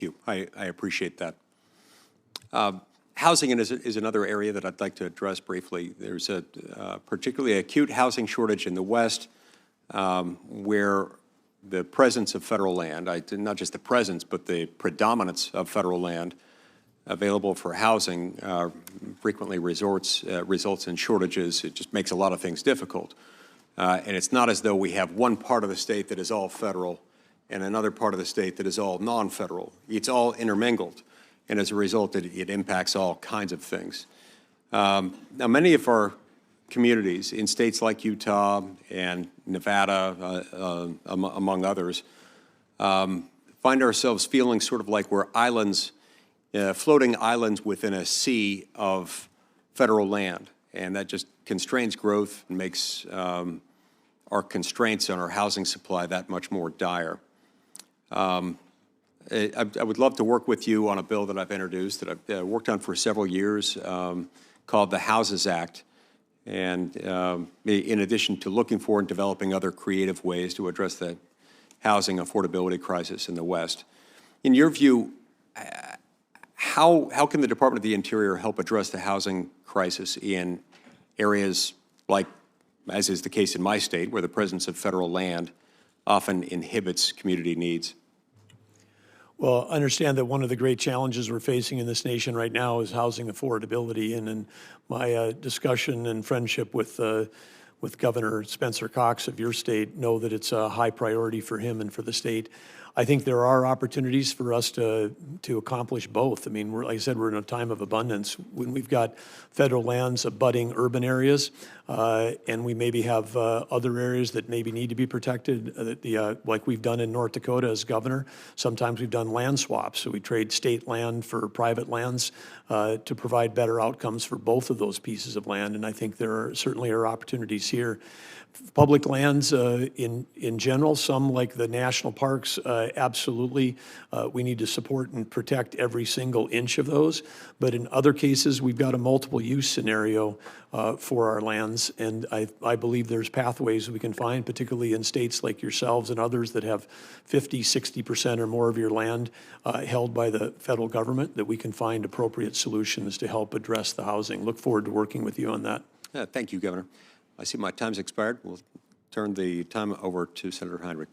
you. I appreciate that. Housing is another area that I'd like to address briefly. There's a particularly acute housing shortage in the West, where the presence of federal land, not just the presence, but the predominance of federal land available for housing frequently results in shortages. It just makes a lot of things difficult. And it's not as though we have one part of the state that is all federal and another part of the state that is all non-federal. It's all intermingled. And as a result, it impacts all kinds of things. Now, many of our communities in states like Utah and Nevada, among others, find ourselves feeling sort of like we're islands, floating islands within a sea of federal land. And that just constrains growth and makes our constraints on our housing supply that much more dire. I would love to work with you on a bill that I've introduced, that I've worked on for several years, called the Houses Act. And in addition to looking for and developing other creative ways to address the housing affordability crisis in the West, in your view, how can the Department of the Interior help address the housing crisis in areas like, as is the case in my state, where the presence of federal land often inhibits community needs? Well, I understand that one of the great challenges we're facing in this nation right now is housing affordability. And in my discussion and friendship with Governor Spencer Cox of your state, know that it's a high priority for him and for the state. I think there are opportunities for us to accomplish both. I mean, like I said, we're in a time of abundance. When we've got federal lands abutting urban areas, and we maybe have other areas that maybe need to be protected, like we've done in North Dakota as governor. Sometimes we've done land swaps, so we trade state land for private lands to provide better outcomes for both of those pieces of land. And I think there certainly are opportunities here. Public lands in general, some like the national parks, absolutely. We need to support and protect every single inch of those. But in other cases, we've got a multiple use scenario for our lands. And I believe there's pathways we can find, particularly in states like yourselves and others that have 50, 60% or more of your land held by the federal government, that we can find appropriate solutions to help address the housing. Look forward to working with you on that. Thank you, Governor. I see my time's expired. We'll turn the time over to Senator Heinrich.